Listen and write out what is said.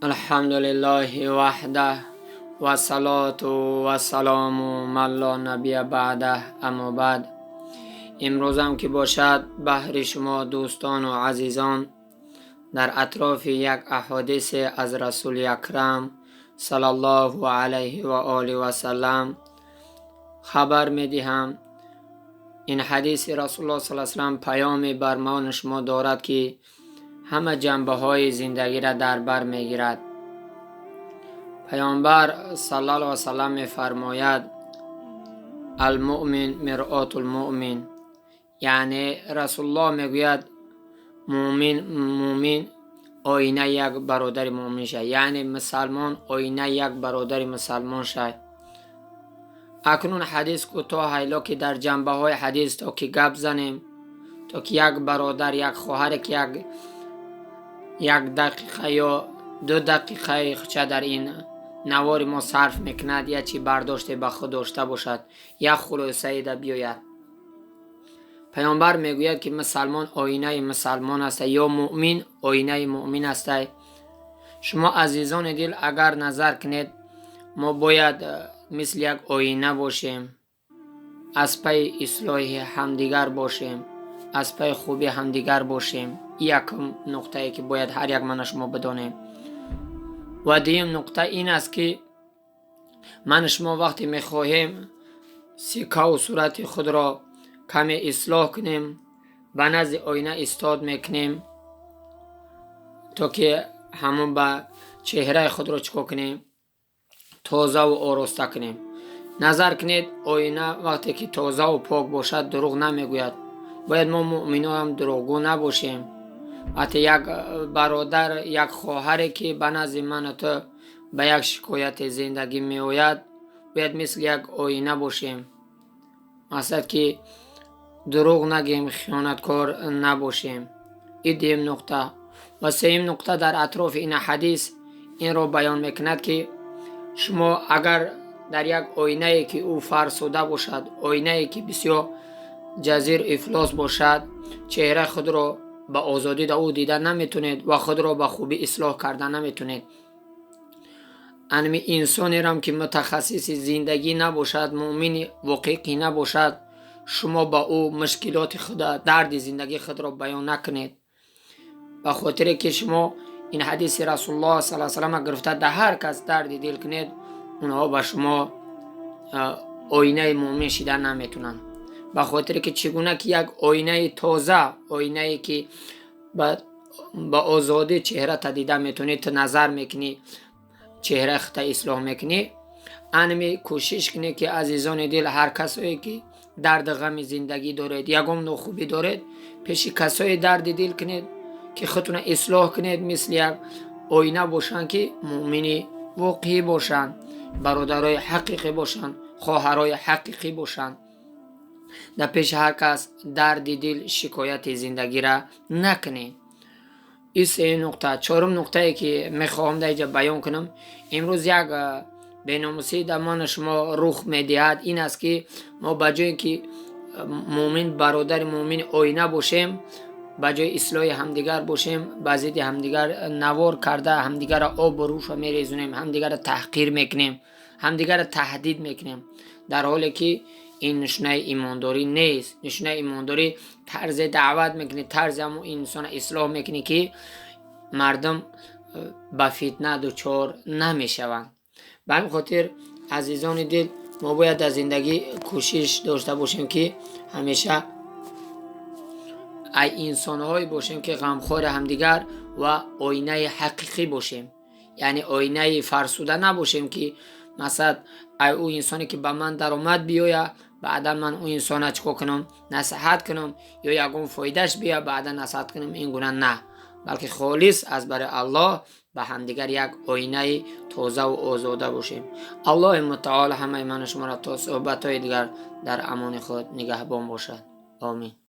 الحمد لله وحده و صلاة و سلام من لا نبی بعده. اما بعد، امروز هم که باشد بهر شما دوستان و عزیزان در اطراف یک احادیث از رسول اکرم صلی الله علیه و آله و سلم خبر می دهم. این حدیث رسول الله صلی الله علیه و سلم پیام برمان شما دارد که همه جنبه های زندگی را در بر می گیرد. پیامبر صلی الله علیه و سلم می فرماید المؤمن مرآت المؤمن، یعنی رسول الله می گوید مومن آینه یک برادر مومن شد، یعنی مسلمان آینه یک برادر مسلمان شد. اکنون حدیث کوتاه هیلا که در جنبه های حدیث تا که گپ زنیم، تا که یک برادر یک خواهر که یک دقیقه یا 2 دقیقه چه در این نوار ما صرف میکند یا چی برداشته به خود داشته باشد یک خلاصه ایده بیاید. پیامبر میگوید که مسلمان آینه مسلمان است یا مؤمن آینه مؤمن است. شما عزیزان دل اگر نظر کنید ما باید مثل یک آینه باشیم، از پی اصلاح همدیگر باشیم، از پی خوبی همدیگر باشیم. یک نقطه ای که باید هر یک من شما بدانیم. و دویم نقطه این است که من شما وقتی میخواهیم سیکه و صورت خود را کمی اصلاح کنیم به نزد آینه استاد میکنیم تا که همون به چهره خود را چکو کنیم تازه و آراسته کنیم. نظر کنید آینه وقتی که تازه و پاک باشد دروغ نمیگوید. باید ما مؤمنان هم دروغگو نباشیم. حتی یک برادر یک خواهری که به نزد من تو به یک شکایت زندگی می آید باید مثل یک آینه باشیم، مثلا که دروغ نگیم، خیانتکار نباشیم. این دویم نقطه. و سوم نقطه در اطراف این حدیث این را بیان میکند که شما اگر در یک آینه ای که او فرسوده باشد، آینه ای که بسیار جزیر افلاس باشد، چهره خود را به آزادی در او دیده نمیتونید و خود را به خوبی اصلاح کرده نمیتونید. انمی انسانی رم که متخصص زندگی نباشد، مؤمن واقعی نباشد، شما با او مشکلات خود، درد زندگی خود را بیان نکنید. به خاطر که شما این حدیث رسول الله صلی الله علیه و سلم گرفته در هر کس درد دل کنید اونها به شما آینه مؤمن شده نمیتونن. به خاطر که چگونه که یک آینه تازه، آینه که با آزادی چهره تا دیده میتونی، تو نظر میکنی، چهره خطا اصلاح میکنی. انمی کوشش کنی که عزیزان دل هر کسایی که درد غم زندگی دارید، یگم نخوبی دارید، پیش کسای درد دل کنید که خودتون اصلاح کنید، مثل یک آینه باشن که مؤمنی واقعی باشن، برادرای حقیقی باشن، خواهرای حقیقی باشن. در پیش هر کس درد دل شکایت زندگی را نکنید. این سه نقطه. چهارم نقطه ای که میخواهم در اینجا بیان کنم، امروز یک بیناموسی در من شما رخ میدهد این است که ما بجای که مؤمن برادر مؤمن آینه باشیم، بجای اصلاح همدیگر باشیم، بعضی همدیگر نوار کرده همدیگر را آب و روش میریزونیم، همدیگر را تحقیر میکنیم، همدیگر را تهدید میکنیم، در حالی که این نشانه ایمانداری نیست. نشانه ایمانداری طرز دعوت میکنی، طرز همون انسان اصلاح میکنی که مردم به فتنه دچار نمیشوند. به همین خاطر عزیزان دل ما باید در زندگی کوشش داشته باشیم که همیشه ای انسان هایی باشیم که غمخوار همدیگر و آینه حقیقی باشیم. یعنی آینه فرسوده نباشیم که مثلا او انسانی که به من در اومد بیاید بعدا من اون انسان چکو کنم نصیحت کنم یا یکم فایدهش بیا بعدا نصیحت کنم، این گونه نه، بلکه خالص از برای الله به همدیگر یک آینه تازه و آزاده باشیم. الله متعال همه من شما را تا صحبت های دیگر در امان خود نگهبان باشد. آمین.